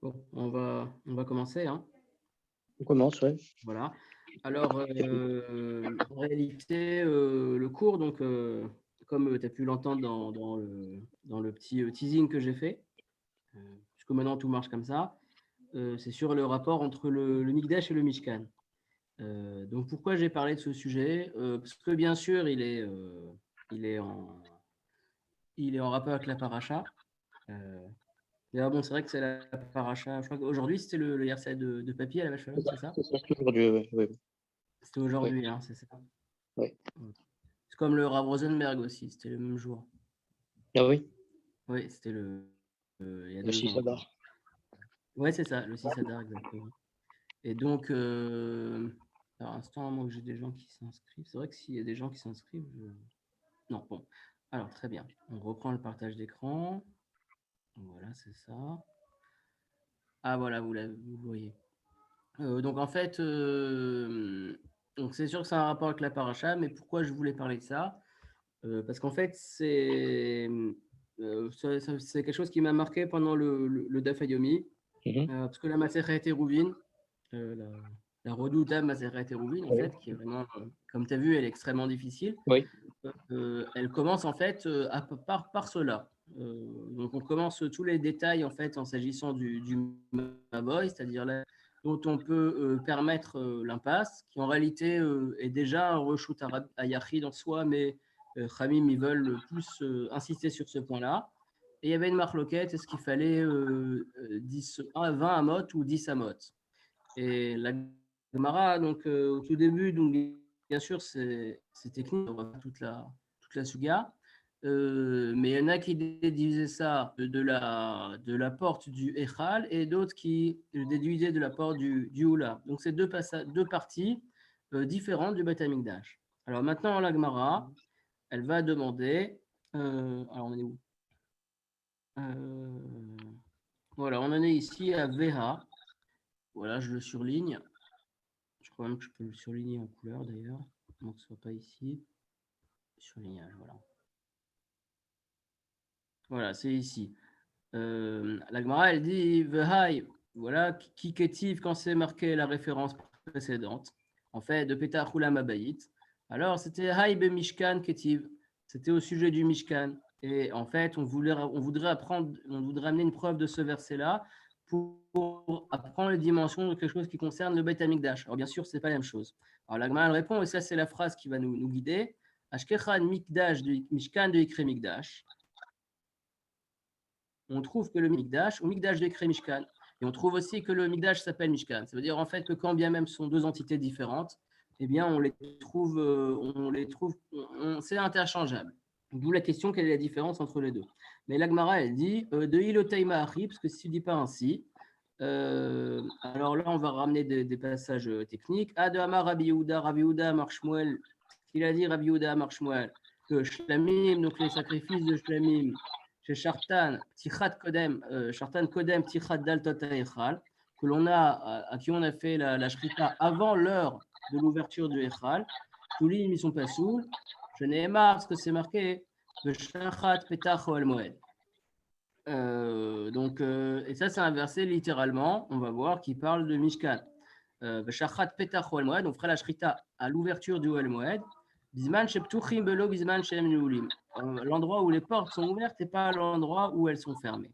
Bon, on va commencer, hein. On commence, ouais. Voilà. Alors, en réalité, le cours, donc, comme tu as pu l'entendre dans le petit teasing que j'ai fait, puisque maintenant tout marche comme ça, c'est sur le rapport entre le Mikdash et le Mishkan. Donc, pourquoi j'ai parlé de ce sujet? Parce que bien sûr, il est en rapport avec la paracha. D'ailleurs, bon, c'est vrai que c'est la paracha. Je crois qu'aujourd'hui, c'était le Yarsa de papier à la vache Shalom, c'est ça? C'est aujourd'hui, oui. Oui. C'était aujourd'hui, hein, c'est ça. Oui. C'est comme le Rav Rosenberg aussi, c'était le même jour. Ah oui, Oui, c'était il y a le 2 ans. Adar. Oui, c'est ça, le 6 Adar, exactement. Et donc, alors, instant, moi, que j'ai des gens qui s'inscrivent. C'est vrai que s'il y a des gens qui s'inscrivent, non, bon. Alors, très bien. On reprend le partage d'écran. Voilà, c'est ça. Ah, voilà, vous voyez. Donc, en fait, donc c'est sûr que c'est un rapport avec la paracha, mais pourquoi je voulais parler de ça? Parce qu'en fait, c'est quelque chose qui m'a marqué pendant le Daf Yomi, parce que la Masechet Eruvin, la redoutable Masechet Eruvin, en Oui. fait, qui est vraiment, comme tu as vu, elle est extrêmement difficile. Oui. Elle commence en fait par cela. Donc on commence tous les détails en fait en s'agissant du Maboy, c'est-à-dire dont on peut permettre l'impasse, qui en réalité est déjà un reshoot à Yachid en soi, mais Khamim, ils veulent plus insister sur ce point-là. Et il y avait une marloquette, est-ce qu'il fallait 20 amot ou 10 amot? Et la Gemara, donc au tout début, donc bien sûr, c'est technique, on va faire toute la suga. Mais il y en a qui déduisaient ça de la porte du Echal et d'autres qui le déduisaient de la porte du Hula. Donc, c'est deux parties différentes du Beth Amikdash. Alors, maintenant, la Gemara, elle va demander. Alors, on est où? Voilà, on en est ici à VH. Voilà, je le surligne. Je crois même que je peux le surligner en couleur d'ailleurs, donc ce soit pas ici. Surlignage, voilà. Voilà, c'est ici. La Gemara, elle dit Vehai, voilà, qui kétiv quand c'est marqué la référence précédente. En fait, de Petach Ulam Abayit. Alors, c'était Haï be Mishkan kétiv. C'était au sujet du Mishkan. Et en fait, on voudrait amener une preuve de ce verset-là pour apprendre les dimensions de quelque chose qui concerne le Beth Amikdash. Alors, bien sûr, ce n'est pas la même chose. Alors, la Gemara, elle répond, et ça, c'est la phrase qui va nous guider. Ashkechan Mikdash de Mishkan de Ikre Mikdash. On trouve que le Mikdash, ou Mikdash de Ikre Mishkan, et on trouve aussi que le Mikdash s'appelle Mishkan. Ça veut dire en fait que quand bien même ce sont deux entités différentes, eh bien on les trouve, c'est interchangeable. D'où la question, quelle est la différence entre les deux? Mais l'Agmara, elle dit de Ilotaima Achi, parce que si tu ne dis pas ainsi, alors là on va ramener des passages techniques. Ad Amar Rabbi Yehuda Amar Shmuel, qu'il a dit Rabbi Yehuda Amar Shmuel, que Shlamim, donc les sacrifices de Shlamim, chez Shartan, Shartan Kodem, Tichat Daltot Echal, que l'on a, à qui on a fait la shrita avant l'heure de l'ouverture du Echal. Toulim, ils sont pas saouls. Je n'ai marre, parce que c'est marqué, de Shachat Petach Oel Moed. Donc, et ça, c'est un verset littéralement, on va voir, qui parle de Mishkan. Shachat Petach Oel Moed, on ferait la shrita à l'ouverture du Oel Moed. Bisman Sheptuchim Belo Bisman Shem Neulim. L'endroit où les portes sont ouvertes et pas l'endroit où elles sont fermées.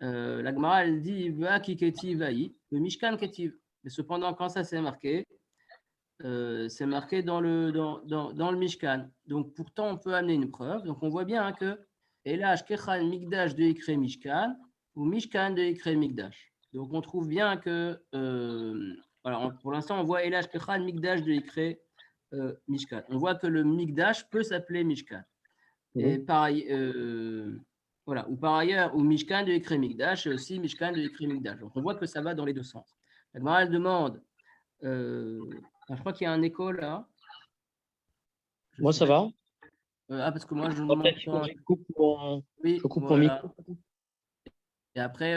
La Gemara, elle dit Va ki ketiv vaï, le Mishkan ketiv. Mais cependant, quand ça c'est marqué dans le Mishkan. Donc pourtant, on peut amener une preuve. Donc on voit bien que Elash Kechan Mikdash de Ikre Mishkan ou Mishkan de Ikre Mikdash. Donc on trouve bien que, voilà, pour l'instant, on voit Elash Kechan Mikdash de Ikre Mishkan. On voit que le Mikdash peut s'appeler Mishkan. Et pareil, voilà, ou par ailleurs, ou Mishkan de Ikre Mikdash, et aussi Mishkan de Ikre Mikdash. Donc on voit que ça va dans les deux sens. La Gemara, elle demande, je crois qu'il y a un écho là. Moi, ça va. Parce que moi, je Peut-être m'entends. que je coupe mon Voilà. micro. Et après,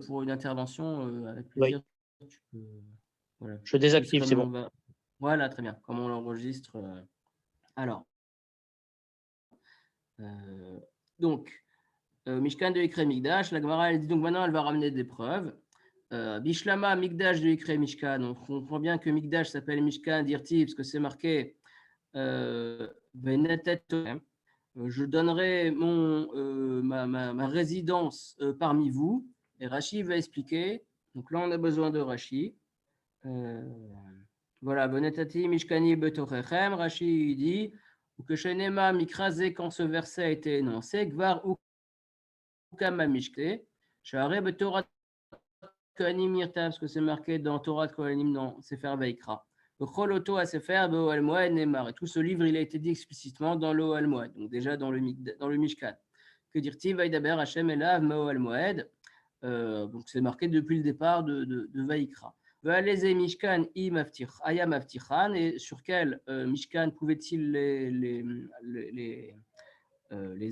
pour une intervention, avec plaisir, tu peux. Voilà. Je désactive, c'est bon. Voilà, très bien. Comme on l'enregistre. Alors. Donc, Mishkan de Ikre Migdash. La Gemara, elle dit donc maintenant, elle va ramener des preuves. Bishlama Migdash de Ikre Mishkan. On comprend bien que Migdash s'appelle Mishkan d'Irti, parce que c'est marqué je donnerai ma résidence parmi vous. Et Rashi va expliquer. Donc là, on a besoin de Rashi. Voilà, Bonetati Mishkani Betochechem. Rashi dit que Shenema Mikrasé, quand ce verset a été énoncé, Gvar Ukama Mishke, Share Betorat Kohanim Mirta, parce que c'est marqué dans Torah de Kohanim dans Sefer Vaikra. Choloto à Sefer Be'ohel Moed Nemar. Et tout ce livre, il a été dit explicitement dans l'Ohel Moed, donc déjà dans le Mishkan. Que dire-t-il Vaidaber Hashem Elav Me'ohel Moed. Donc c'est marqué depuis le départ de Vaikra. Ve'aleze Mishkan I Maftir Aya Maftichan. Et sur quel Mishkan pouvait-il les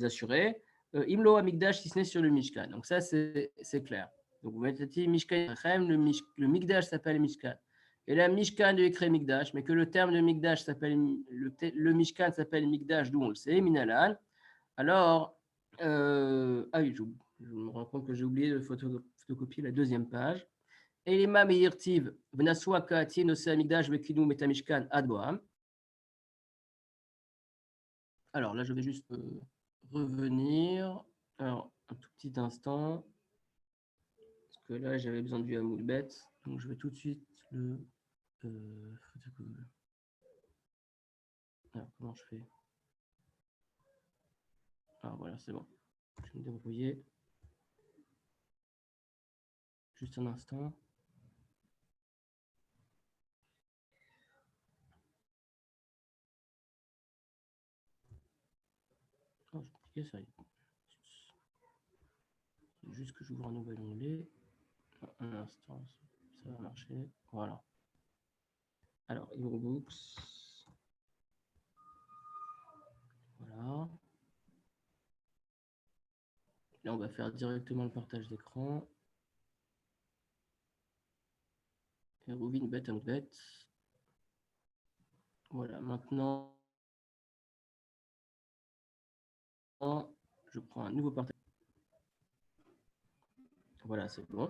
assurer Imlo Amigdash, si ce n'est sur le Mishkan. Donc ça, c'est clair. Donc vous mettez Mishkan, le Migdash s'appelle Mishkan. Et là, Mishkan de écrit Migdash, mais que le terme de Migdash s'appelle, le Mishkan s'appelle Migdash, d'où on le sait, Minalan. Alors, ah oui, je me rends compte que j'ai oublié de photocopier la deuxième page. Elima Meirtiv, Vnaswa Kaatin, Ose Migdash, Vekinu, Metamishkan, Adboam. Alors là, je vais juste revenir. Alors, un tout petit instant. Parce que là, j'avais besoin du Hamoulbet. Donc, je vais tout de suite le alors, comment je fais? Ah, voilà, c'est bon. Je vais me débrouiller. Juste un instant. Oh, j'ai cliqué, ça y est. C'est juste que j'ouvre un nouvel onglet. Un instant, ça va marcher. Voilà. Alors, e-books. Voilà. Là, on va faire directement le partage d'écran. Et Rouvin bête à bête. Voilà, maintenant, je prends un nouveau partage. Voilà, c'est bon.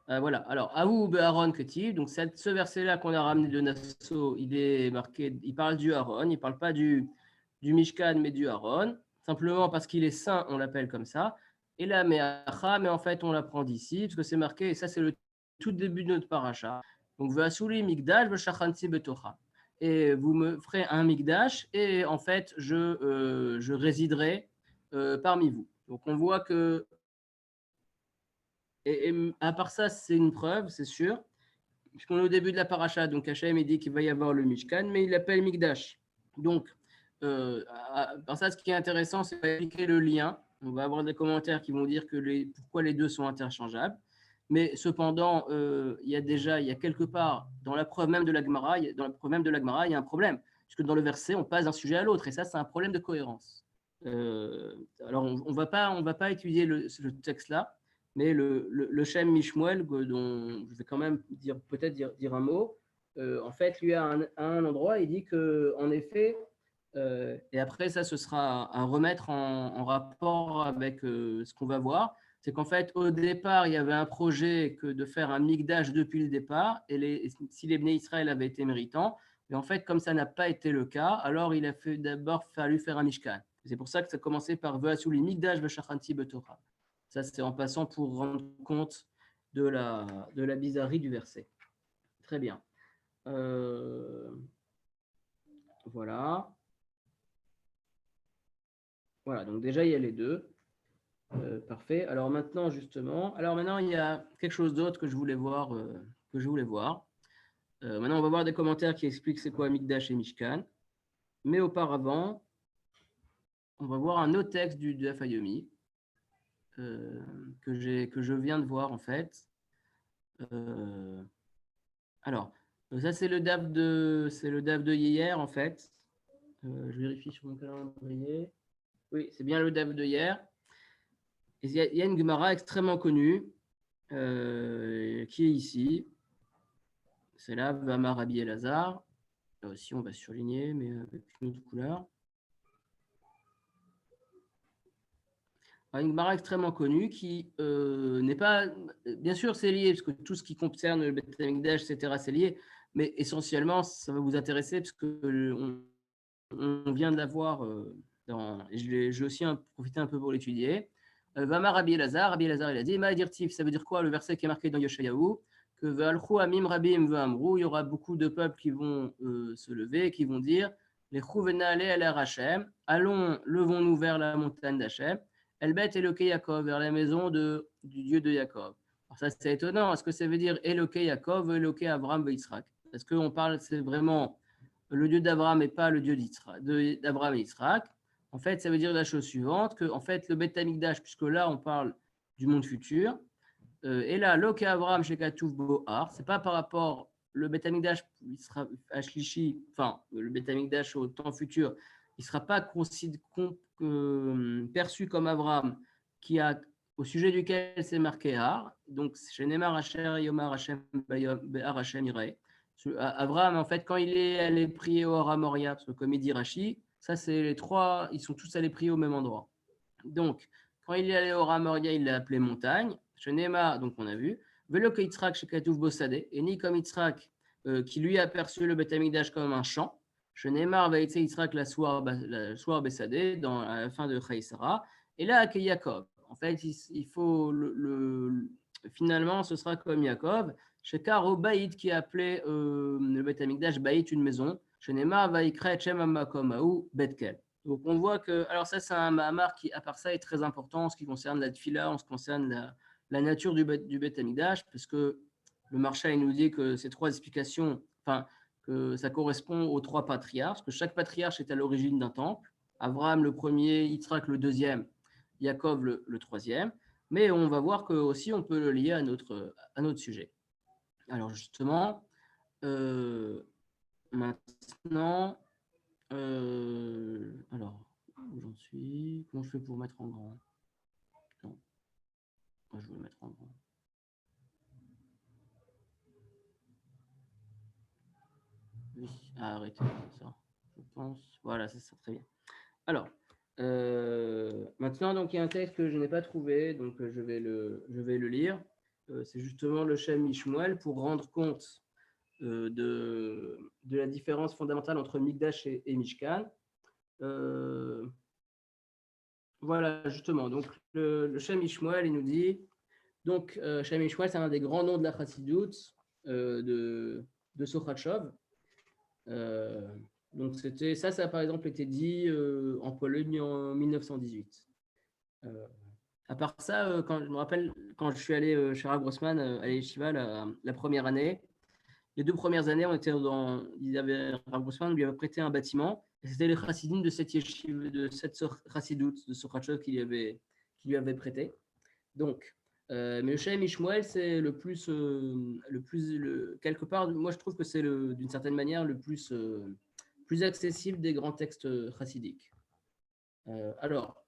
Voilà, alors, Aou Aaron Ketiv, donc ce verset-là qu'on a ramené de Nassau, il est marqué, il parle du Aaron, il ne parle pas du Mishkan, mais du Aaron, simplement parce qu'il est saint, on l'appelle comme ça. Et là, mais en fait, on l'apprend d'ici, parce que c'est marqué, et ça, c'est le tout début de notre paracha. Donc, Vasuli Migdash, Veshachanti Betocha. Et vous me ferez un Migdash, et en fait, je résiderai parmi vous. Donc, on voit que et à part ça, c'est une preuve, c'est sûr. Puisqu'on est au début de la paracha, donc Hachem il dit qu'il va y avoir le Mishkan, mais il l'appelle Mikdash. Donc, par ça, ce qui est intéressant, c'est d'expliquer le lien. On va avoir des commentaires qui vont dire pourquoi les deux sont interchangeables. Mais cependant, il y a quelque part, dans la preuve même de la Gemara, il y a un problème. Puisque dans le verset, on passe d'un sujet à l'autre. Et ça, c'est un problème de cohérence. Alors, on va pas étudier ce texte-là. Mais le Shem Mishmuel, dont je vais quand même peut-être dire un mot, en fait, lui, à un endroit, il dit qu'en effet, et après ça, ce sera à remettre en rapport avec ce qu'on va voir, c'est qu'en fait, au départ, il y avait un projet de faire un Mikdash depuis le départ, et si les Bnei Israël avaient été méritants, mais en fait, comme ça n'a pas été le cas, alors il a d'abord fallu faire un Mishkan. C'est pour ça que ça a commencé par Ve'asuli Mikdash Ve'shachanti Betorah. Ça, c'est en passant pour rendre compte de la bizarrerie du verset. Très bien. Voilà. Voilà, donc déjà, il y a les deux. Parfait. Alors maintenant, il y a quelque chose d'autre que je voulais voir. Maintenant, on va voir des commentaires qui expliquent c'est quoi Mikdash et Mishkan. Mais auparavant, on va voir un autre texte du Daf Yomi que je viens de voir en fait. Alors, ça c'est le DAF de hier en fait. Je vérifie sur mon calendrier. Oui, c'est bien le DAF de hier. Il y a une Gemara extrêmement connue qui est ici. C'est là, Vama Rabbi Elazar. Là aussi, on va surligner, mais avec une autre couleur. Une Gemara extrêmement connue qui n'est pas. Bien sûr, c'est lié, parce que tout ce qui concerne le Beth Amikdash, etc., c'est lié, mais essentiellement, ça va vous intéresser, parce qu'on vient de l'avoir. J'ai aussi profité un peu pour l'étudier. Vama Rabbi Elazar, il a dit Ma dirtif, ça veut dire quoi le verset qui est marqué dans Yoshayahu que Ve'alchu Amim Rabim Ve'amru, il y aura beaucoup de peuples qui vont se lever, qui vont dire Les Chouvena Ale El Hashem, allons, levons-nous vers la montagne d'Hachem. Elbet Eloke Yaakov, vers la maison du Dieu de Yaakov. Alors ça, c'est étonnant. Est-ce que ça veut dire Eloke Yaakov, Eloke Avram Yitzhak? Est-ce qu'on parle, c'est vraiment le Dieu d'Abraham et pas le Dieu d'Abraham et Yitzhak? En fait, ça veut dire la chose suivante, que en fait, le Beth Amikdash, puisque là, on parle du monde futur, et là, Loke Abraham chez Katouf Bohar, c'est pas par rapport le Beth Amikdash, il sera à Shlishi, enfin, le Beth Amikdash au temps futur, il ne sera pas perçu comme Abraham, au sujet duquel c'est marqué Har. Donc, chez Neymar Hacher, Yomar Hashem, Behar Hashem Irae. Abraham, en fait, quand il est allé prier au Hora Moria, parce que comme il dit Rashi, ça, c'est les trois, ils sont tous allés prier au même endroit. Donc, quand il est allé au Hora Moria, il l'a appelé montagne. Chez Neymar, donc on a vu. Velo que Yitzhak chez Katouf Bossade, et ni comme Yitzhak, qui lui a perçu le Beth Amikdash comme un champ. Chez Neymar, va Yitzhak la soir Bessadeh, dans la fin de Chaïsara. Et là, avec Yaakov. En fait, il faut finalement, ce sera comme Yaakov. Chez Karo Baït, qui a appelé le Beth Amikdash Baït, une maison. Chez Neymar, va Yikra Chem Amakom Aou Betkel. Donc on voit que, alors ça c'est un Mahamar qui, à part ça, est très important en ce qui concerne la Tfila, en ce qui concerne la nature du Beth Amikdash, parce que le Marsha il nous dit que ces trois explications, enfin, que ça correspond aux trois patriarches, que chaque patriarche est à l'origine d'un temple. Abraham le premier, Yitzhak le deuxième, Yaakov le troisième. Mais on va voir que aussi on peut le lier à notre sujet. Alors justement, maintenant, alors, où j'en suis? Comment je fais pour mettre en grand? Non, moi je vais le mettre en grand. Oui, arrêtez ça. Je pense. Voilà, c'est ça, très bien. Alors, maintenant, donc il y a un texte que je n'ai pas trouvé, donc je vais le lire. C'est justement le Shem Mishmuel pour rendre compte de la différence fondamentale entre Mikdash et Mishkan. Voilà, justement. Donc, le Shem Mishmuel, il nous dit. Donc, Shem Mishmuel, c'est un des grands noms de la Chassidut de Sochatchov. Donc, ça a par exemple été dit en Pologne en 1918. À part ça, quand je me rappelle, quand je suis allé chez Rav Grossman à l'Yeshiva la première année, les 2 premières années, Rav Grossman lui avait prêté un bâtiment, et c'était les chassidim de cette yeshiva, de cette chassidout de Sochatchov qui lui avait prêté. Donc, mais le Shem Mishmuel, c'est quelque part, moi je trouve que c'est d'une certaine manière le plus accessible des grands textes chassidiques. Alors,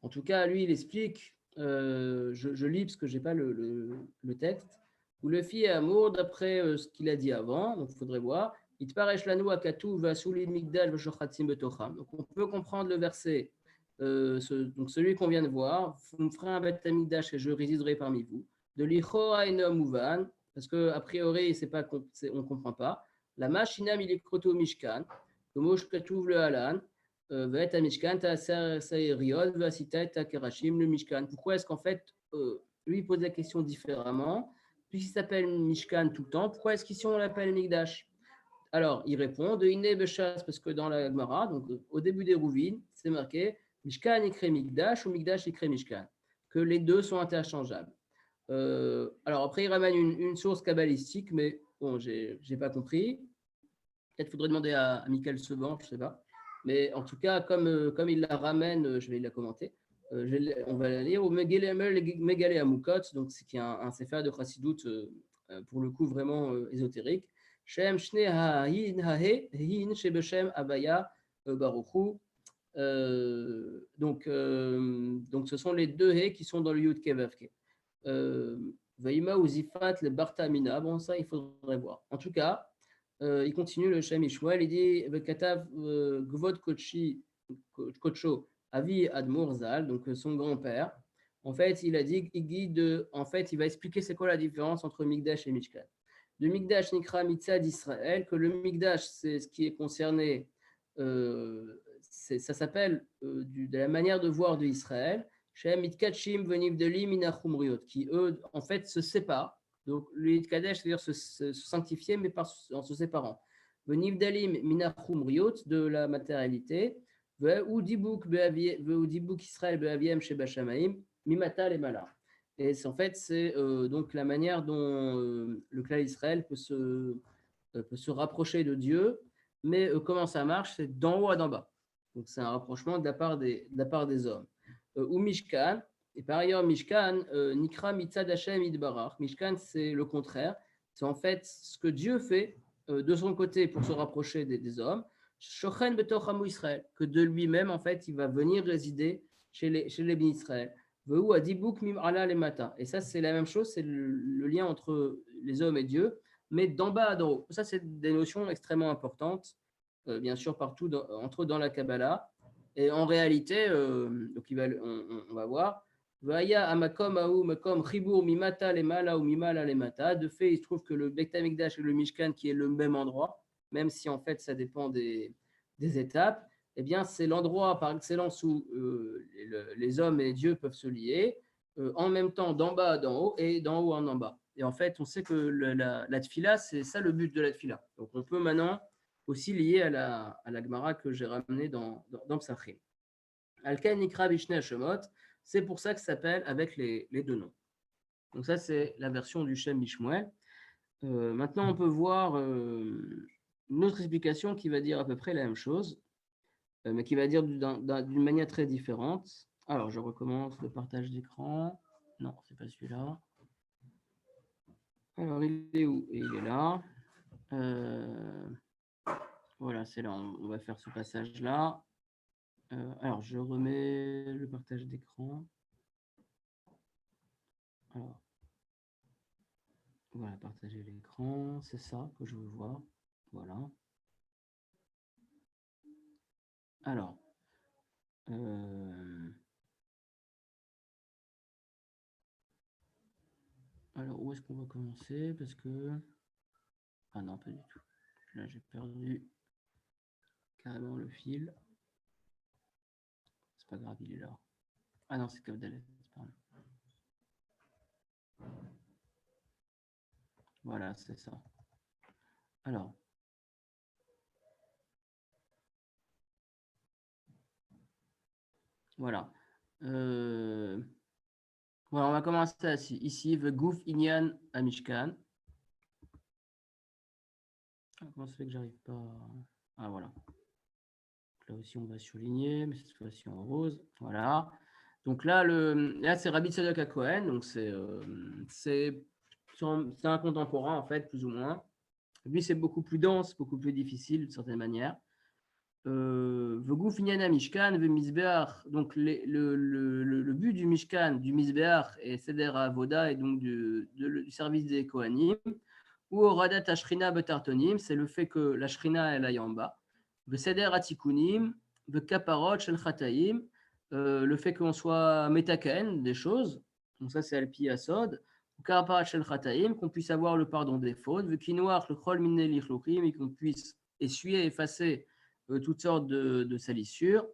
en tout cas, lui, il explique, je lis parce que je n'ai pas le texte, où le fils est amour d'après ce qu'il a dit avant, donc il faudrait voir. Donc on peut comprendre le verset, donc celui qu'on vient de voir, vous me ferez un Beth Amikdash et je résiderai parmi vous. De l'Ichora Enom Uvan, parce qu'a priori, on ne comprend pas. La Machina Milikroto Mishkan, le mot Katuv le Halan, pourquoi est-ce qu'en fait, lui il pose la question différemment, puisqu'il s'appelle Mishkan tout le temps, pourquoi est-ce qu'ici on l'appelle Mikdash? Alors, il répond de Iné Beshas, parce que dans la Gemara, donc au début des Rouvines, c'est marqué Mishkan écrit Mikdash ou Mikdash écrit Mishkan, que les deux sont interchangeables. Alors après, il ramène une source kabbalistique, mais bon, j'ai pas compris. Peut-être faudrait demander à Michael Seban, je ne sais pas. Mais en tout cas, comme il la ramène, je vais la commenter. On va la lire au Megale Amukot, donc c'est un sefer de Chassidut, pour le coup vraiment ésotérique. Shem Shne Ha'hin Ha'he Hin Shebeshem Abaya Baruchu. Donc ce sont les deux He qui sont dans le Yud Kevavke. Vaima ou Zifat le Bartamina. Bon, ça, il faudrait voir. En tout cas, il continue le Shem Mishmuel, il dit Katav Gvod Kocho Avi Admor Zal, donc son grand-père, en fait, il a dit, en fait, il va expliquer c'est quoi la différence entre Mikdash et Mishkan. Le Mikdash Nikra Mitzad d'Israël, que le Mikdash, c'est ce qui est concerné, ça s'appelle de la manière de voir de Israël, Shem Mitkachim Veniv Delim Minachumriot, qui eux, en fait, se séparent. Donc, le Mitkadesh, c'est-à-dire se sanctifier, mais en se séparant. Veniv Delim Minachumriot, de la matérialité, ou Dibouk Israël Beaviem Sheba Shamaim, Mimata les Malach. Et en fait, c'est donc la manière dont le clan Israël peut se rapprocher de Dieu, mais comment ça marche? C'est d'en haut à d'en bas. Donc c'est un rapprochement de la part des hommes. Ou Mishkan, et par ailleurs Mishkan, Nikra Mitzad Hashem Idbarach. Mishkan, c'est le contraire. C'est en fait ce que Dieu fait de son côté pour se rapprocher des hommes. Shochen Betoch Hamu Israël, que de lui-même, en fait, il va venir résider chez les Bnei Israël. Et ça, c'est la même chose, c'est le lien entre les hommes et Dieu, mais d'en bas à d'en haut. Ça, c'est des notions extrêmement importantes, bien sûr, partout, entre eux dans la Kabbalah. Et en réalité, donc on va voir, Vaya amakom aou makom chibur mimata lemala ou mimala lemata. De fait, il se trouve que le Beit HaMikdash et le Mishkan, qui est le même endroit, même si en fait ça dépend des étapes, eh bien, c'est l'endroit par excellence où les hommes et Dieu peuvent se lier, en même temps d'en bas à d'en haut et d'en haut en bas. Et en fait, on sait que la tfila, c'est ça le but de la tfila. Donc, on peut maintenant aussi lier à la Gemara que j'ai ramenée dans Psachim. Alken Nikra Bishne Hashemot, c'est pour ça que ça s'appelle avec les deux noms. Donc, ça, c'est la version du Shem Mishmuel. Maintenant, on peut voir une autre explication qui va dire à peu près la même chose, mais qui va dire d'une manière très différente. Alors, je recommence le partage d'écran. Non, c'est pas celui-là. Alors, il est où? Et il est là. Voilà, c'est là. On va faire ce passage-là. Alors, je remets le partage d'écran. Alors, voilà, partager l'écran. C'est ça que je veux voir. Voilà. Alors, où est-ce qu'on va commencer? Parce que... Ah non, pas du tout. Là, j'ai perdu carrément le fil. C'est pas grave, il est là. Ah non, c'est Kavdalet. Voilà, c'est ça. Alors. Voilà. Voilà, on va commencer ici. The Goof Inyan à Mishkan. Comment ça fait que j'arrive pas Ah, voilà. Là aussi, on va surligner, mais cette fois-ci en rose. Voilà. Donc là, c'est Rabbi Tzadok HaKohen. Donc, c'est un contemporain, en fait, plus ou moins. Lui, c'est beaucoup plus dense, beaucoup plus difficile, d'une certaine manière. Donc le but du Mishkan, du Mizbeach et Seder Avoda et donc du service des Kohanim, ou Radat Ashrina Betartonim, c'est le fait que la Shrina elle aille en bas. Le Seder Atikunim, le Kaparot Shel Chataim, le fait qu'on soit Metaken des choses, donc ça c'est Alpi Asod, ou Kaparat Shel Chataim, qu'on puisse avoir le pardon des fautes, le Kinoach, le Chol Minne Lichlokim, et qu'on puisse essuyer, effacer toutes sortes de salissures,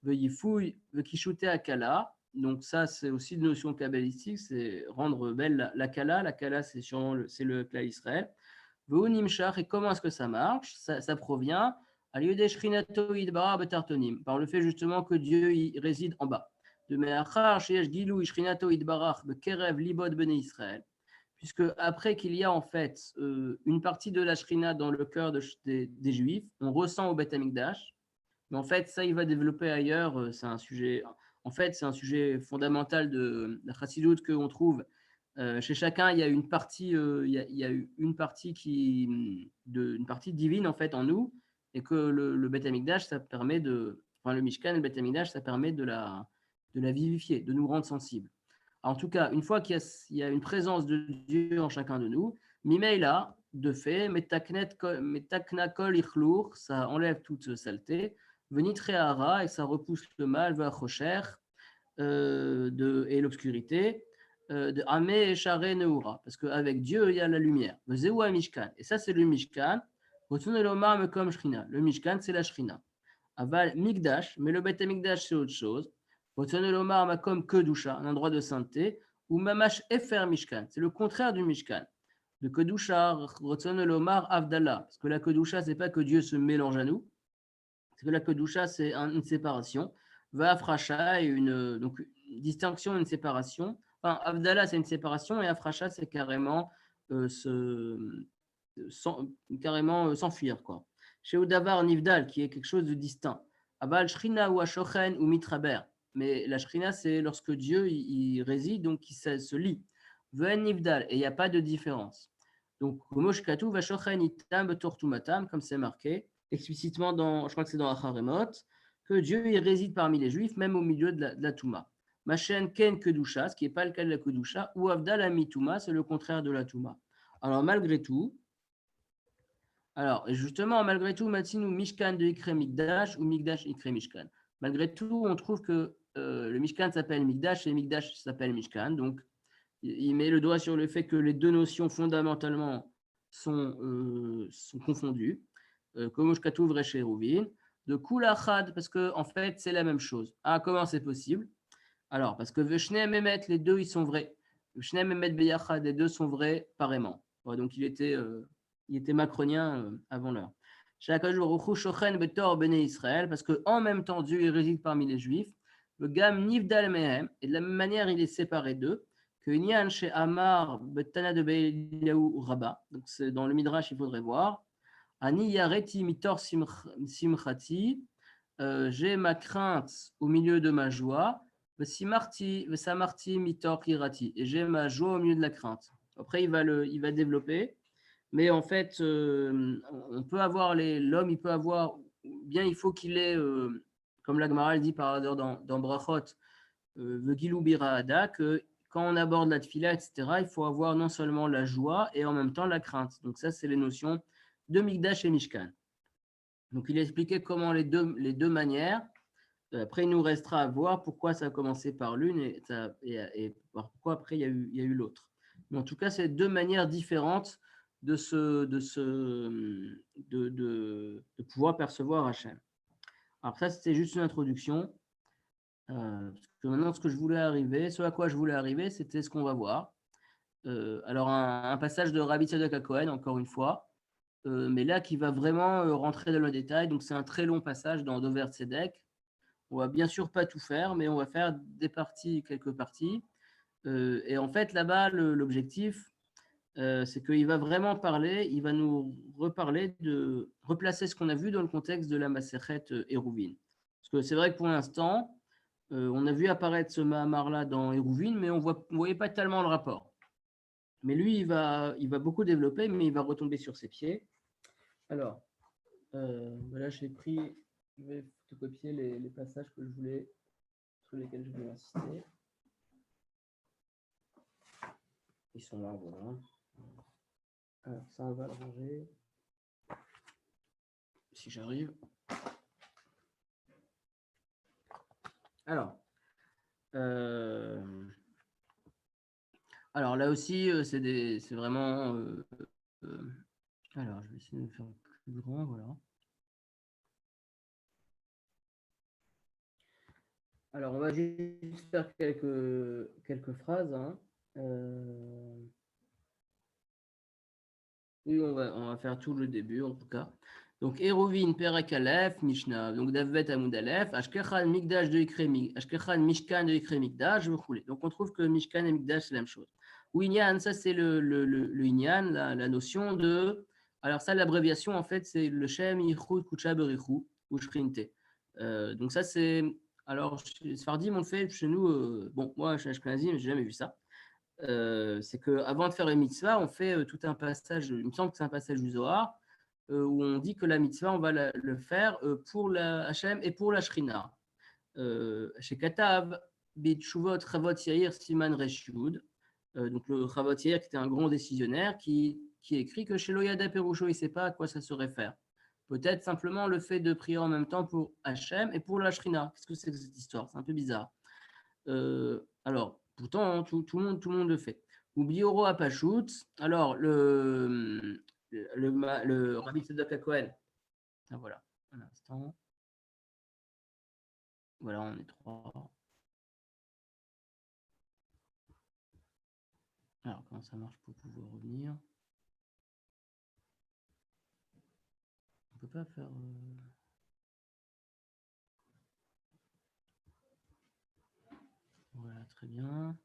Yifouy, Kishuté Akala. Donc ça, c'est aussi une notion kabbalistique, c'est rendre belle la Kala. La Kala, c'est le clan Israël. Nimshach, et comment est-ce que ça marche? Ça provient par le fait justement que Dieu y réside en bas. De Me'achar, Sheyesh Gilou, Ishrinato Idbarach, Bekerev, Libod, Bene Israël. Puisque après qu'il y a en fait une partie de la Shrina dans le cœur des Juifs, on ressent au Beth Amikdash, mais en fait ça il va développer ailleurs, c'est un sujet fondamental de la Chassidoute qu'on trouve. Chez chacun, il y a une partie, une partie divine en fait en nous, et que le Beth Amikdash, ça permet le Mishkan, le Beth Amikdash, ça permet de la vivifier, de nous rendre sensibles. En tout cas, une fois qu'il y a une présence de Dieu en chacun de nous, Mimeila, de fait, Metakna kol ichlour, ça enlève toute saleté, Venitreara, et ça repousse le mal, Vachocher, et l'obscurité, de Amé et Charé Neura, parce qu'avec Dieu, il y a la lumière. Zewa Mishkan. Et ça, c'est le Mishkan. Le Mishkan, c'est la Shrina. Aval Migdash, mais le Beth Migdash, c'est autre chose. Lomar Makom Kedusha, un endroit de sainteté, ou Mamash Efer Mishkan, c'est le contraire du Mishkan. De Kedusha, Lomar Avdallah, parce que la Kedusha, c'est pas que Dieu se mélange à nous, c'est que la Kedusha, c'est une séparation. Va'afrasha, donc une distinction, une séparation. Enfin, Avdallah, c'est une séparation, et Afrasha, c'est carrément carrément s'enfuir, quoi. Chez Udavar Nivdal, qui est quelque chose de distinct. Abal Shrina ou Ashochen ou Mitraber. Mais la Shrina, c'est lorsque Dieu il réside, donc il se lie. Ven Nivdal, et il n'y a pas de différence. Donc, Moshkatu Vashochen Itam Tortumatam, comme c'est marqué explicitement dans, je crois que c'est dans Acharemot, que Dieu il réside parmi les Juifs, même au milieu de la Touma. Machen Ken Kedusha, ce qui n'est pas le cas de la Kedusha, ou Avdal Amituma, c'est le contraire de la Touma. Alors, malgré tout, alors, justement, malgré tout, Matsinu Mishkan de Ikre Mikdash ou Mikdash Ikre Mishkan. Malgré tout, on trouve que le Mishkan s'appelle Mikdash et Mikdash s'appelle Mishkan. Donc, il met le doigt sur le fait que les deux notions fondamentalement sont confondues. Comme Shkatuv Resh Eruvin. De Kulachad, parce que en fait, c'est la même chose. Ah, comment c'est possible? Alors, parce que Veshne Mehmet, les deux, ils sont vrais. Veshne Mehmet Beyachad, les deux sont vrais pareillement. Ouais, donc, il était macronien avant l'heure. Parce qu'en même temps, Dieu il réside parmi les Juifs. Le Gam Nivdal Mehem, et de la même manière, il est séparé d'eux. Que Nyan chez Amar Betana de Beilaou Rabba. Donc, c'est dans le Midrash, il faudrait voir. Ani Yareti Mitor Simchati. J'ai ma crainte au milieu de ma joie. Samarti Mitor Hirati. Et j'ai ma joie au milieu de la crainte. Après, il va développer. Mais en fait, on peut avoir l'homme, il peut avoir, bien il faut qu'il ait, comme la Gemara dit par ailleurs dans Brachot, Vegilou Biraada, que quand on aborde la tfila, etc., il faut avoir non seulement la joie et en même temps la crainte. Donc ça, c'est les notions de Mikdash et Mishkan. Donc il a expliqué comment les deux manières. Après, il nous restera à voir pourquoi ça a commencé par l'une et pourquoi après il y a eu l'autre. Mais en tout cas, c'est deux manières différentes de pouvoir percevoir Hachem. Alors ça, c'était juste une introduction. Parce que maintenant, ce à quoi je voulais arriver, c'était ce qu'on va voir. Alors, un passage de Rabbi Tzadok HaKohen, encore une fois, mais là, qui va vraiment rentrer dans le détail. Donc, c'est un très long passage dans Dover Tzedek. On va bien sûr pas tout faire, mais on va faire quelques parties. Et en fait, là-bas, l'objectif, c'est qu'il va vraiment il va nous replacer ce qu'on a vu dans le contexte de la Masechet Eruvin. Parce que c'est vrai que pour l'instant, on a vu apparaître ce Mahamar-là dans Eruvin, mais on ne voyait pas tellement le rapport. Mais lui, il va beaucoup développer, mais il va retomber sur ses pieds. Alors, là, je vais photocopier les passages sur lesquels je voulais insister. Ils sont là, voilà. Alors, ça, on va le ranger. Si j'arrive. Alors, là aussi, c'est vraiment. Alors, je vais essayer de le faire plus grand, voilà. Alors, on va juste faire quelques phrases. Hein. Oui, on va faire tout le début, en tout cas. Donc, Eruvin, Perek Aleph, Mishnah. Donc, Davet Amoud Aleph, Ashkechan Mikdash de Ikre Ashkechan Mishkan de Ikre Mikdash, je veux rouler. Donc, on trouve que Mishkan et Mikdash, c'est la même chose. Ou Inyan, ça, c'est le Inyan, la notion de. Alors, ça, l'abréviation, en fait, c'est le Shem Yichud Kucha Berichu, ou Shrinte. Donc, ça, c'est. Alors, Sfardim, on le fait chez nous. Bon, moi, je suis Ashkenazi, mais je n'ai jamais vu ça. C'est qu'avant de faire une mitzvah, on fait tout un passage, il me semble que c'est un passage du Zohar, où on dit que la mitzvah, on va le faire pour la Hachem et pour la Shrina. Chez Katav, Bitshuvot Chavot Yair Siman Reshud, donc le Chavot Yair qui était un grand décisionnaire, qui écrit que chez Loyada Perusho, il ne sait pas à quoi ça se réfère. Peut-être simplement le fait de prier en même temps pour Hachem et pour la Shrina. Qu'est-ce que c'est que cette histoire? C'est un peu bizarre. Alors, pourtant, tout le monde le fait. Ou Bioro Apachut. Alors, le Rabbi Tzedok HaKohen. Ah, voilà, un instant. Voilà, on est 3. Alors, comment ça marche pour pouvoir revenir? On peut pas faire... Voilà, très bien.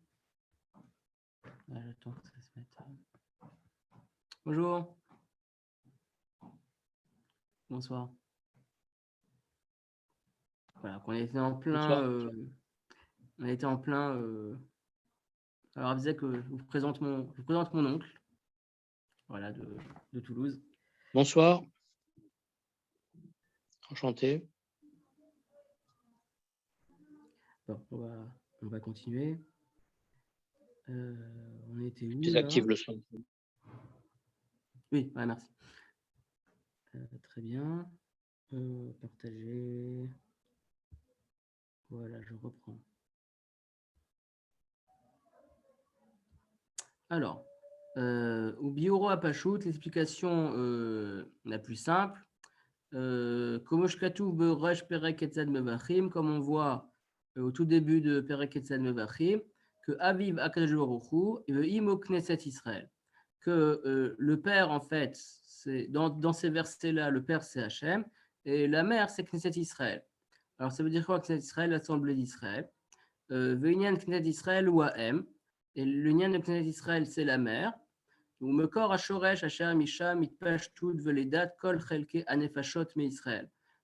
Là, j'attends que ça se mette. Bonjour. Bonsoir. Voilà, on était en plein... on était en plein... Alors, elle disait que je vous présente mon oncle. Voilà, de Toulouse. Bonsoir. Enchanté. Bon, on va continuer. On était où? Désactive le son. Oui, ouais, merci. Très bien. Partager. Voilà, je reprends. Alors, au Bioro Apachut, l'explication la plus simple. Comme on voit au tout début de Perek Etzad Mevachim, que Aviv Akadosh Baruch Hu Imo Knesset Israël, que le père en fait, c'est dans ces versets-là, le père c'est Hachem et la mère c'est Knesset Israël. Alors ça veut dire quoi Knesset Israël, l'assemblée d'Israël? Ve'inyan Knesset Israël ou Ahem, et le nyan de Knesset Israël c'est la mère.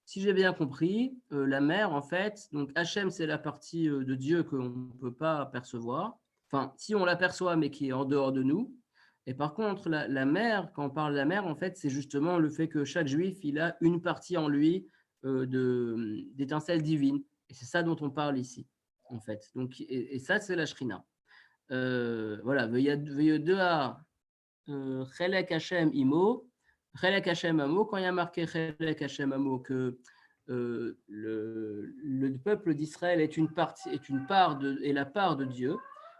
Si j'ai bien compris, la mer, en fait, donc Hachem, c'est la partie de Dieu qu'on ne peut pas percevoir. Enfin, si on l'aperçoit, mais qui est en dehors de nous. Et par contre, la mer, quand on parle de la mer, en fait, c'est justement le fait que chaque juif, il a une partie en lui d'étincelle divine. Et c'est ça dont on parle ici, en fait. Donc, et ça, c'est la Shrina. Voilà, veuillez deux à Chelek Hashem Imo, Chelek Hashem Amo, quand il y a marqué Chelek Hashem Amo que le peuple d'Israël est une part est la part de Dieu,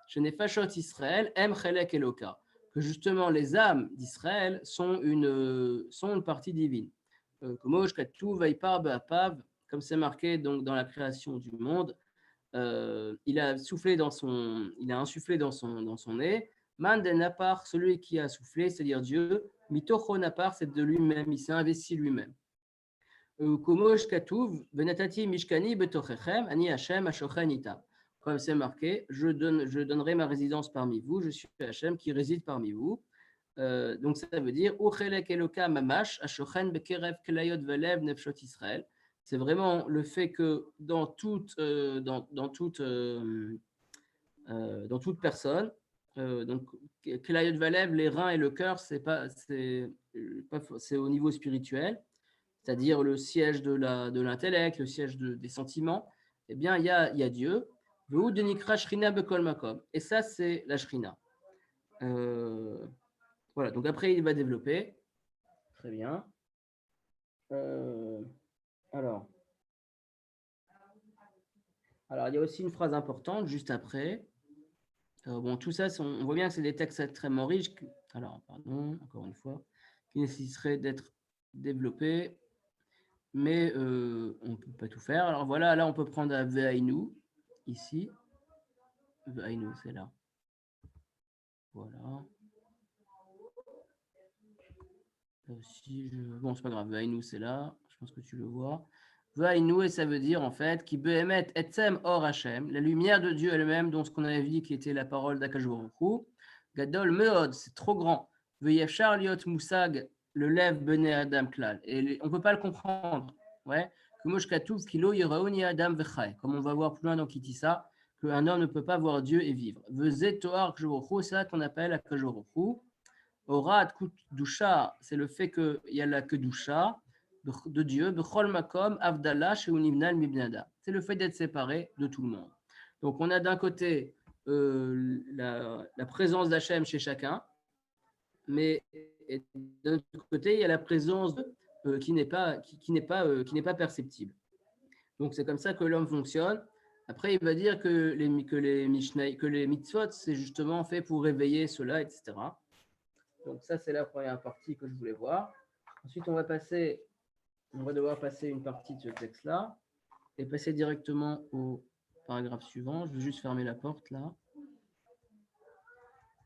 chez Nefashot Israël, M Chelek Eloka, que justement les âmes d'Israël sont une partie divine. Comme c'est marqué donc dans la création du monde, il a insufflé dans son nez. Mandenapar, celui qui a soufflé, c'est-à-dire Dieu. Mitochonapar, c'est de lui-même, il s'est investi lui-même. Komosh Katuv, Benatati Mishkani Betochechem, Ani Hashem Ashochen Itam. Comme c'est marqué, je donnerai ma résidence parmi vous, je suis Hashem qui réside parmi vous. Donc ça veut dire Uchelek Eloka Mamash, Ashochen Bekerev Kelayot Velev Nefshot Israël. C'est vraiment le fait que dans toute personne, donc Kelayot Velev, les reins et le cœur, c'est au niveau spirituel, c'est-à-dire le siège de l'intellect, le siège des sentiments. Eh bien, il y a Dieu. Et ça, c'est la Shrina. Voilà, donc après, il va développer. Très bien. Alors, il y a aussi une phrase importante juste après. Bon, tout ça, on voit bien que c'est des textes extrêmement riches. Alors, pardon, encore une fois, qui nécessiteraient d'être développés, mais on ne peut pas tout faire. Alors voilà, là, on peut prendre à Ve'ainu, ici. Ve'ainu, c'est là. Voilà. Bon, c'est pas grave, Ve'ainu, c'est là. Je pense que tu le vois. Ve'ainu, et ça veut dire en fait qui behemet etzem or Hashem, la lumière de Dieu elle-même, dont ce qu'on avait dit qui était la parole d'Akadosh Baruch Hu. Gadol meod, c'est trop grand. Ve'yefshar liot musag, le lève bene adam klal. Et on peut pas le comprendre. Ouais. Kumosh katuv kilo yiraoni adam vechai. Comme on va voir plus loin dans Kitissa, qu'un homme ne peut pas voir Dieu et vivre. Ve'zet toar Akadosh Baruch Hu, c'est ça qu'on appelle Akadosh Baruch Hu. Orat Kudusha, c'est le fait qu'il y a la Kedusha de Dieu, Bechol Makom, Avdallah, Sheunivnal Mibnada. C'est le fait d'être séparé de tout le monde. Donc on a d'un côté la présence d'Hachem chez chacun, mais d'un autre côté, il y a la présence qui n'est pas perceptible. Donc c'est comme ça que l'homme fonctionne. Après, il va dire que les mitzvot, c'est justement fait pour réveiller cela, etc. Donc ça, c'est la première partie que je voulais voir. Ensuite, on va devoir passer une partie de ce texte-là et passer directement au paragraphe suivant. Je vais juste fermer la porte là,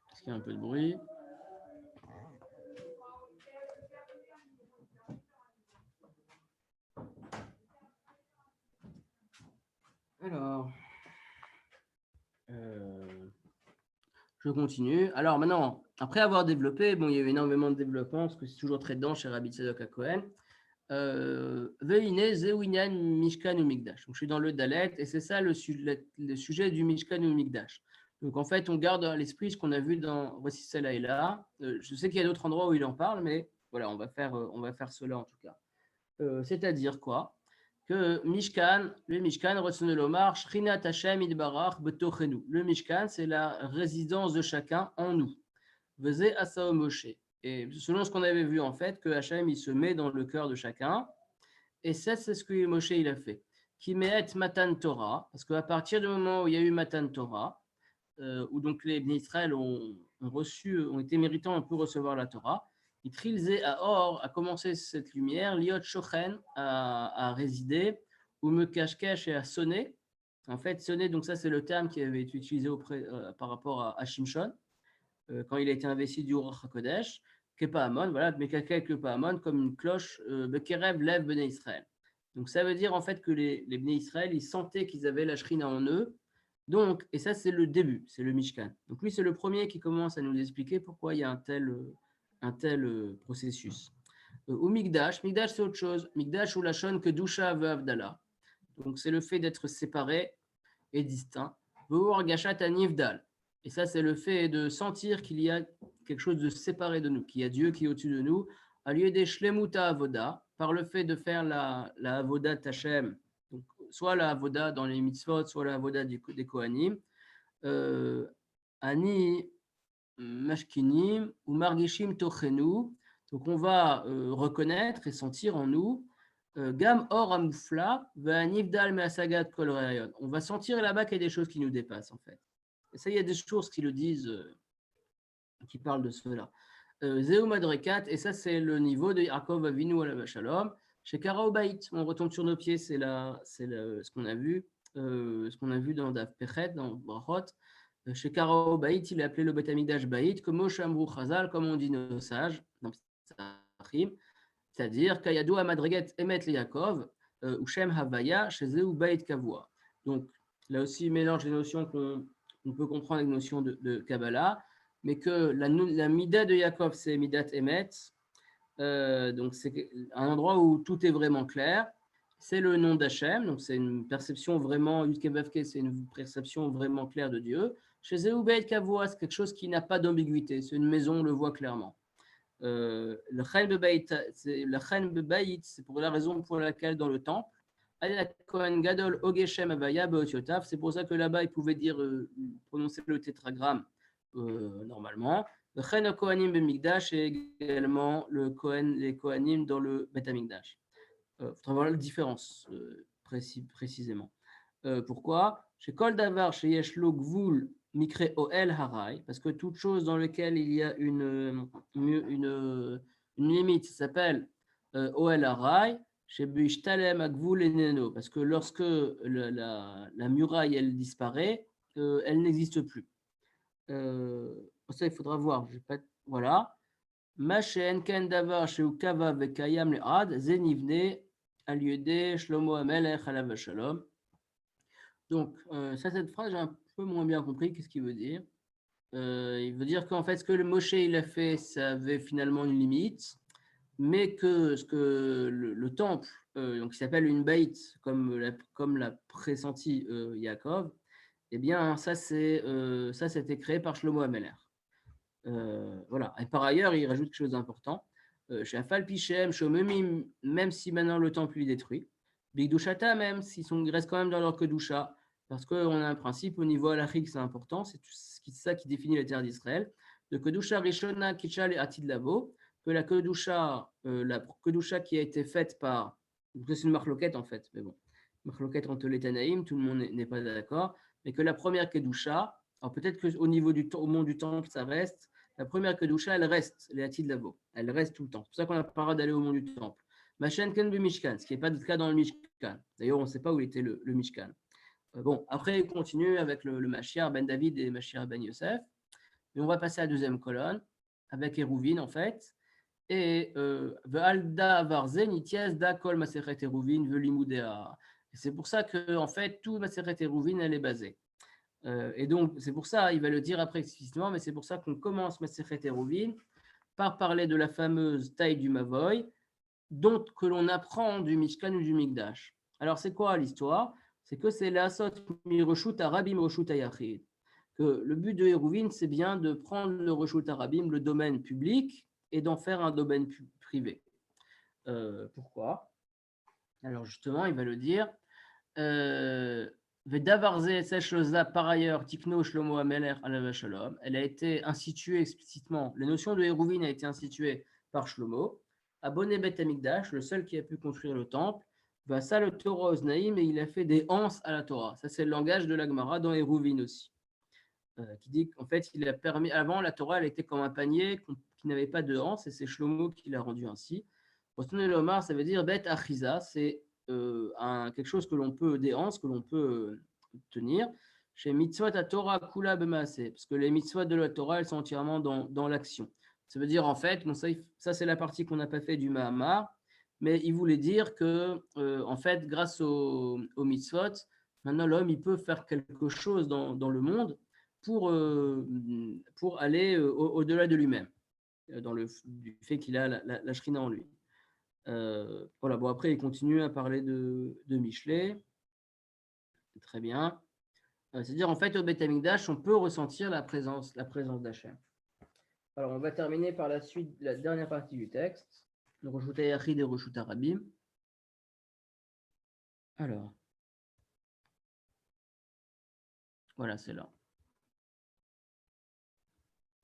parce qu'il y a un peu de bruit. Alors, je continue. Alors maintenant, après avoir développé, bon, il y a eu énormément de développement, parce que c'est toujours très dense chez Rabbi Tzadok HaKohen. Veine Zewinyan Mishkan ou Mikdash. Donc, je suis dans le Dalet, et c'est ça le sujet du Mishkan ou Mikdash. Donc, en fait, on garde à l'esprit ce qu'on a vu dans Voici celle-là et là. Je sais qu'il y a d'autres endroits où il en parle, mais voilà, on va faire cela en tout cas. C'est-à-dire quoi? Que Mishkan, le Mishkan, Ratzon Lomar, Shrinat Hashem Idbarach Betochenu. Le Mishkan, c'est la résidence de chacun en nous. Vezé Asao Moshe. Et selon ce qu'on avait vu, en fait, que Hashem, il se met dans le cœur de chacun. Et ça, c'est ce que Moshe, il a fait. Qui met Matan Torah, parce qu'à partir du moment où il y a eu Matan Torah, où donc les Bnei Israël ont été méritants, on peut recevoir la Torah, Itrilze à Or a commencé cette lumière, Liot Shochen a résidé, ou me cache et a sonné. En fait, sonner, donc ça c'est le terme qui avait été utilisé par rapport à Shimshon, quand il a été investi du Ruach HaKodesh, Kepa Amon, voilà, Mekaka Kepa Amon, comme une cloche, Bekerev lève Bnei Israël. Donc ça veut dire en fait que les Bnei Israël, ils sentaient qu'ils avaient la Shrina en eux. Donc, et ça c'est le début, c'est le Mishkan. Donc lui c'est le premier qui commence à nous expliquer pourquoi il y a un tel processus. Ou Mikdash, Mikdash c'est autre chose. Mikdash ou Lachon que Dusha Avdala. Donc c'est le fait d'être séparé et distinct. Veur Gashat Anivdal. Et ça, c'est le fait de sentir qu'il y a quelque chose de séparé de nous, qu'il y a Dieu qui est au-dessus de nous, à lieu des Shlemuta Avoda, par le fait de faire la Avoda Tachem, donc soit la Avoda dans les mitzvot, soit la Avoda des Kohanim, Ani Mashkinim ou Margishim Tochenu. Donc on va reconnaître et sentir en nous Gam Or Amoufla, Vanivdal Measagat Kol Rayon. On va sentir là-bas qu'il y a des choses qui nous dépassent en fait. Et ça, il y a des sources qui le disent, qui parlent de cela. Zéou Madrekat, et ça, c'est le niveau de Yaakov Avinu Alav Shalom. Chez Karaobaït, on retombe sur nos pieds, c'est ce qu'on a vu, dans Dav Pechet, dans Brachot. Chez Karaobaït, il est appelé le Beth Amikdash Baït, comme Moshamrou Chazal, comme on dit nos sages, dans Psachim, c'est-à-dire Kayadou Amadreget Emet le Yaakov, ou Shem Havaya, chez Zéou Baït Kavua. Donc, là aussi, il mélange les notions qu'on peut comprendre les notions de Kabbalah, mais que la Mida de Yaakov, c'est Midat Emet, donc c'est un endroit où tout est vraiment clair. C'est le nom d'Hachem, donc c'est une perception vraiment, c'est une perception vraiment claire de Dieu. Chez Zéoubeit Kavua, c'est quelque chose qui n'a pas d'ambiguïté, c'est une maison, on le voit clairement. Le Chen Bebaït, c'est pour la raison pour laquelle dans le temple, Kohen Gadol Ogeshem Avaya Beotiotav, c'est pour ça que là-bas il pouvait dire prononcer le tétragramme normalement. Le Chen Kohanim Bemikdash et également les Kohanim dans le Bet Amikdash. Il faudra voir la différence précisément. Pourquoi? Chez Kol Davar, chez Yeshlo Gvul Mikre Oel Harai, parce que toute chose dans laquelle il y a une limite, ça s'appelle Oel Harai, chez Bishtalem Agvul Eneno, parce que lorsque la muraille elle disparaît, elle n'existe plus. Ça, il faudra voir. Voilà. Machen Ken Davar chez Ukava Vekayam le Ad, Zenivne, Aliede, Shlomo Amelech, Alav Shalom. Donc, cette phrase, j'ai un peu moins bien compris. Qu'est-ce qu'il veut dire? Il veut dire qu'en fait, ce que le Moshe il a fait, ça avait finalement une limite, mais que ce que le temple, donc, qui s'appelle une bait, comme l'a pressenti Yaakov, eh bien, ça, c'était créé par Shlomo Amelech. Voilà. Et par ailleurs, il rajoute quelque chose d'important. Chez Afal Pichem, Shomemim, même si maintenant le temple est détruit, Bigdushata, même s'ils restent quand même dans leur Kedusha, parce qu'on a un principe au niveau halachique, c'est important, c'est ça qui définit la terre d'Israël. Le Kedusha Rishona Kichal et Atid Lavo, que la Kedusha qui a été faite par. C'est une marloquette en fait, mais bon. Machloket entre les Tanaïm, tout le monde n'est pas d'accord, mais que la première Kedusha, alors peut-être qu'au niveau au moment du temple, ça reste, la première Kedusha, elle reste, les Hatid Lavo, elle reste tout le temps. C'est pour ça qu'on n'a pas le droit d'aller au mont du temple. Machen Ken Mishkan, ce qui n'est pas le cas dans le Mishkan. D'ailleurs, on ne sait pas où était le Mishkan. Bon, après, il continue avec le Mashiach ben David et Mashiach ben Yosef. Et on va passer à la deuxième colonne, avec Hérouvin, en fait. Et Ve'alda varze nitias da kol masechet Hérouvin ve'limudea. C'est pour ça que, en fait, tout Masechet Hérouvin, elle est basée. Et donc, c'est pour ça, il va le dire après explicitement, mais c'est pour ça qu'on commence Masechet Hérouvin par parler de la fameuse taille du Mavoy, dont que l'on apprend du Mishkan ou du Mikdash. Alors, c'est quoi l'histoire? C'est que c'est l'asot mireshut arabim reshut ayachid. Que le but de Hérouvin, c'est bien de prendre le reshut arabim, le domaine public, et d'en faire un domaine privé. Pourquoi? Alors, justement, il va le dire. Vedavarze seshloza par ailleurs tikno shlomo ameler alav shalom. Elle a été instituée explicitement. La notion de Hérouvin a été instituée par Shlomo. Abonné Bet Amikdash, le seul qui a pu construire le temple, va ça le Torah Oznaïm et il a fait des anses à la Torah. Ça, c'est le langage de la Gemara dans Hérouvin aussi. Qui dit qu'en fait, il a permis. Avant, la Torah, elle était comme un panier qui n'avait pas de anses et c'est Shlomo qui l'a rendu ainsi. Roston Lomar, ça veut dire Bet Achiza, c'est quelque chose que l'on peut, des anses que l'on peut tenir. Chez Mitzvot à Torah Kula Bemaase, parce que les mitzvot de la Torah, elles sont entièrement dans l'action. Ça veut dire en fait, bon, ça c'est la partie qu'on n'a pas fait du Mahamar, mais il voulait dire que en fait, grâce aux mitzvot, maintenant l'homme il peut faire quelque chose dans le monde pour aller au-delà de lui-même, du fait qu'il a la shrina en lui. Voilà, bon, après, il continue à parler de Michelet. Très bien. C'est-à-dire, en fait, au Beth Amikdash, on peut ressentir la présence d'Hachem. Alors, on va terminer par la suite, la dernière partie du texte, le Reshut Yachid et Reshut Arabim. Alors, voilà, c'est là.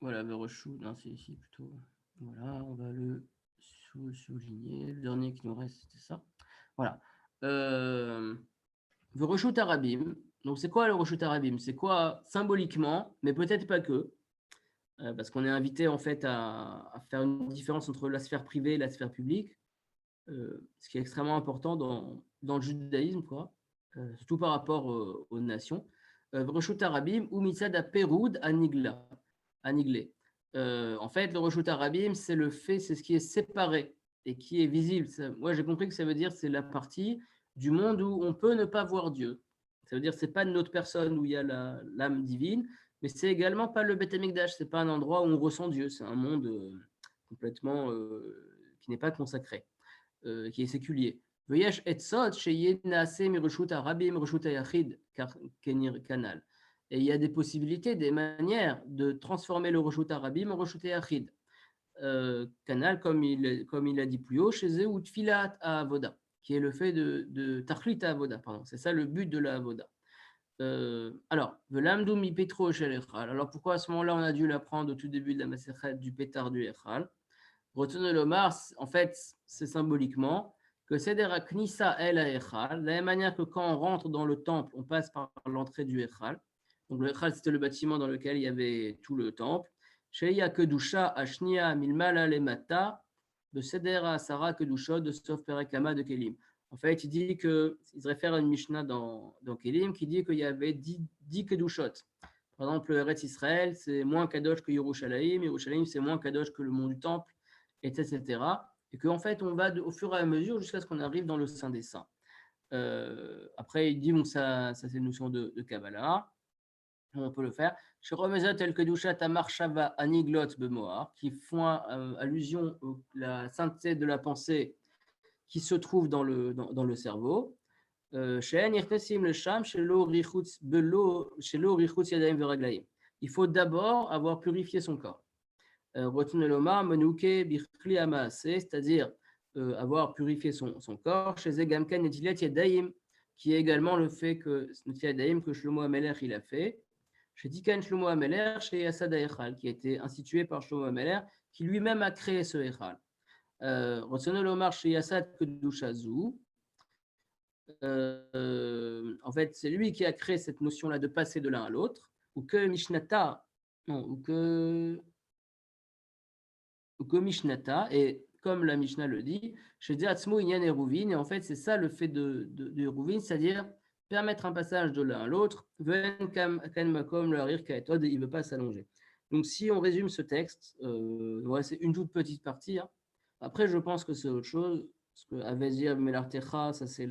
Voilà, le Reshut, non, c'est ici plutôt. Voilà, on va le souligner. Le dernier qui nous reste, c'était ça. Voilà. Le Reshut Arabim. Donc, c'est quoi le Reshut Arabim? C'est quoi symboliquement, mais peut-être pas que, parce qu'on est invité en fait à faire une différence entre la sphère privée et la sphère publique, ce qui est extrêmement important dans le judaïsme, quoi, surtout par rapport aux nations. Reshut Arabim ou Mitzad Peroud Aniglé. En fait, le Reshut Arabim, c'est ce qui est séparé et qui est visible. Moi, j'ai compris que ça veut dire c'est la partie du monde où on peut ne pas voir Dieu. Ça veut dire que ce n'est pas notre personne où il y a l'âme divine, mais c'est également pas le Beth Amikdash, ce n'est pas un endroit où on ressent Dieu, c'est un monde complètement qui n'est pas consacré, qui est séculier. Veyesh etzot sheyeh naaseh mireshut harabim reshut hayachid kanal. Et il y a des possibilités, des manières de transformer le reshut harabim en reshut hayachid. Canal, comme il a dit plus haut, chez eux, ou tfilat à avoda, qui est le fait de tachlit à avoda, pardon. C'est ça le but de la avoda. Alors, velamdou petro shel echal. Alors, pourquoi à ce moment-là, on a dû l'apprendre au tout début de la Masechet du pétard du echal? Retenez le Mars, en fait, c'est symboliquement que c'est der knissa el echal, de la même manière que quand on rentre dans le temple, on passe par l'entrée du echal. Donc, le echal, c'était le bâtiment dans lequel il y avait tout le temple. Sheya kedusha ashnia milmala lemata, de sedera sara kedusha de sof perekama de kelim. En fait, il réfère à une Mishnah dans Kelim qui dit qu'il y avait 10 kedushot. Par exemple, le Eretz Israël, c'est moins kadosh que Yerushalayim. Yerushalayim, c'est moins kadosh que le mont du Temple, etc. Et qu'en fait, on va au fur et à mesure jusqu'à ce qu'on arrive dans le Saint des Saints. Après, il dit, bon, ça c'est une notion de Kabbalah. On peut le faire. Chez Romezot el Kedushat Amar Shava Aniglot Bemoar, qui font allusion à la sainteté de la pensée qui se trouve dans le cerveau. Il faut d'abord avoir purifié son corps. C'est-à-dire avoir purifié son corps. Chez Egamken et Tilet Yadaim, qui est également le fait que Shlomo Ameler il a fait. Chez Tikan Shlomo Ameler, chez Yasad Echal, qui a été institué par Shlomo Ameler, qui lui-même a créé ce Echal. en fait, c'est lui qui a créé cette notion-là de passer de l'un à l'autre, ou que Mishnata, non, ou que Mishnata, et comme la Mishnah le dit, chez Atzmo Inyan Eruvin, et en fait, c'est ça le fait de Eruvin, c'est-à-dire permettre un passage de l'un à l'autre, Ven kan makom le harir kaetod, il ne veut pas s'allonger. Donc, si on résume ce texte, ouais, c'est une toute petite partie. Hein. Après, je pense que c'est autre chose, parce que Avezir Melartecha, ça c'est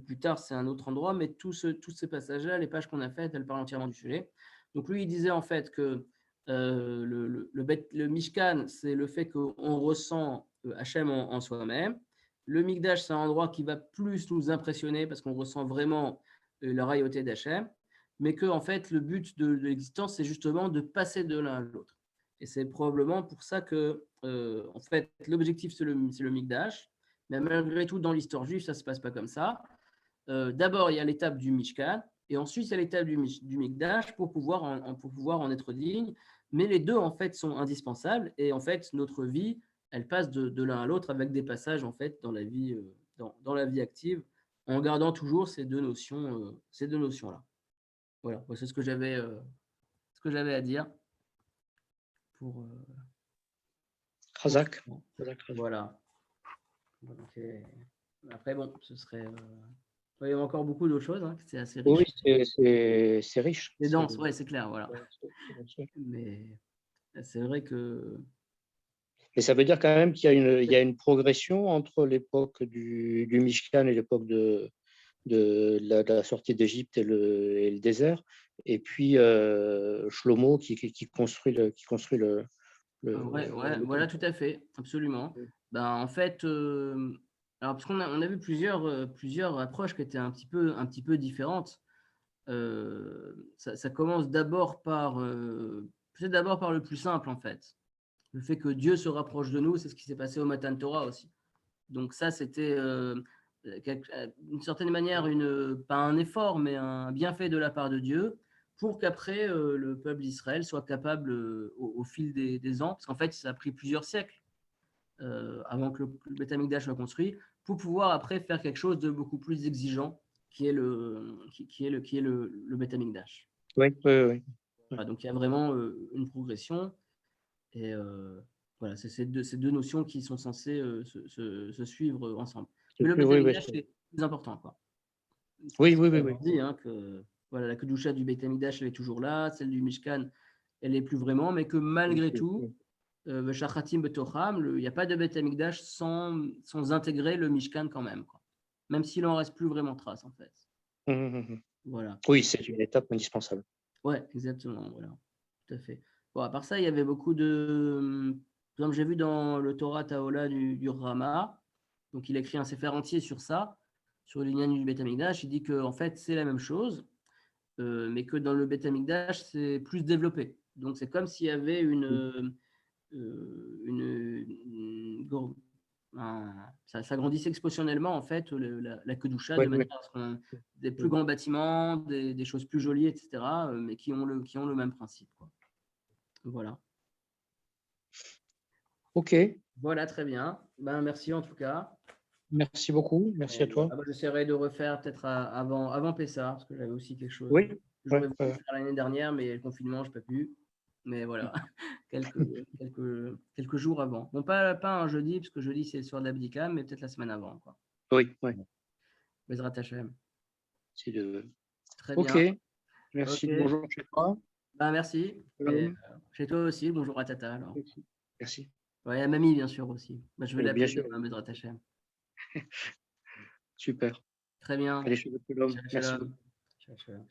plus tard, c'est un autre endroit, mais tous ces passages-là, les pages qu'on a faites, elles parlent entièrement du sujet. Donc, lui, il disait en fait que le Mishkan, c'est le fait qu'on ressent Hachem en soi-même. Le Mikdash, c'est un endroit qui va plus nous impressionner parce qu'on ressent vraiment la royauté d'Hachem, mais que en fait, le but de l'existence, c'est justement de passer de l'un à l'autre. Et c'est probablement pour ça que, en fait, l'objectif, c'est le Mikdash, mais malgré tout, dans l'histoire juive, ça ne se passe pas comme ça. D'abord, il y a l'étape du Mishkan, et ensuite, il y a l'étape du Mikdash pour pouvoir en être digne. Mais les deux, en fait, sont indispensables. Et en fait, notre vie, elle passe de l'un à l'autre avec des passages, en fait, dans la vie, dans la vie active, en gardant toujours ces deux notions-là. Voilà, c'est ce que j'avais à dire pour. Razak. Voilà. Donc, après, bon, ce serait. Il y a encore beaucoup d'autres choses, hein, c'est assez riche. Oui, c'est riche. C'est dense, ouais, c'est clair, voilà. Mais c'est vrai que. Mais ça veut dire quand même qu'il y a une progression entre l'époque du Mishkan et l'époque de la sortie d'Égypte et le désert. Et puis Shlomo qui construit le Ouais, voilà, tout à fait, absolument. Ben, en fait, alors parce qu'on a vu plusieurs approches qui étaient un petit peu différentes. Ça commence peut-être d'abord par le plus simple, en fait. Le fait que Dieu se rapproche de nous, c'est ce qui s'est passé au Matan Torah aussi. Donc ça, c'était d'une certaine manière, pas un effort, mais un bienfait de la part de Dieu, pour qu'après, le peuple d'Israël soit capable, au fil des ans, parce qu'en fait, ça a pris plusieurs siècles avant que le Beth Amikdash soit construit, pour pouvoir après faire quelque chose de beaucoup plus exigeant, qui est le Beth Amikdash. Oui. Voilà, donc il y a vraiment une progression, et voilà, c'est ces deux notions qui sont censées se suivre ensemble. Mais le Beth Amikdash, c'est plus important, quoi. Oui. On dit que voilà, la Kedusha du Beit Hamikdash, elle est toujours là, celle du Mishkan, elle n'est plus vraiment, mais que malgré tout, Shachatim Betocham, il n'y a pas de Beit Hamikdash sans intégrer le Mishkan quand même, quoi. Même s'il n'en reste plus vraiment trace, en fait. Voilà. Oui, c'est une étape indispensable. Ouais, exactement, voilà, tout à fait. Bon, à part ça, il y avait beaucoup de. Par exemple, j'ai vu dans le Torah Taola du Rama, donc il a écrit un sefer entier sur ça, sur l'Inyan du Beit Hamikdash. Il dit que en fait, c'est la même chose, mais que dans le Beit Hamikdash, c'est plus développé. Donc, c'est comme s'il y avait ça grandissait exponentiellement, en fait, la Kedusha, de manière à ce qu'on des plus grands bâtiments, des choses plus jolies, etc., mais qui ont le même principe, quoi. Voilà. Ok. Voilà, très bien. Ben, merci en tout cas. Merci beaucoup. Merci à toi. J'essaierai de refaire peut-être avant Pessah, parce que j'avais aussi quelque chose. Oui. J'aurais voulu faire l'année dernière, mais le confinement, je n'ai pas pu. Mais voilà, quelques jours avant. Bon, pas un jeudi, parce que jeudi, c'est le soir d'Abdika, mais peut-être la semaine avant, quoi. Oui. Bezrat Hashem. Très bien. Ok. Merci. Okay. Bonjour chez toi. Ben, merci. Et, chez toi aussi. Bonjour à Tata. Alors. Merci. Ouais, à Mamie, bien sûr, aussi. Ben, je vais l'appeler demain, Bezrat Hashem. Super. Très bien. Allez, merci. Ciao.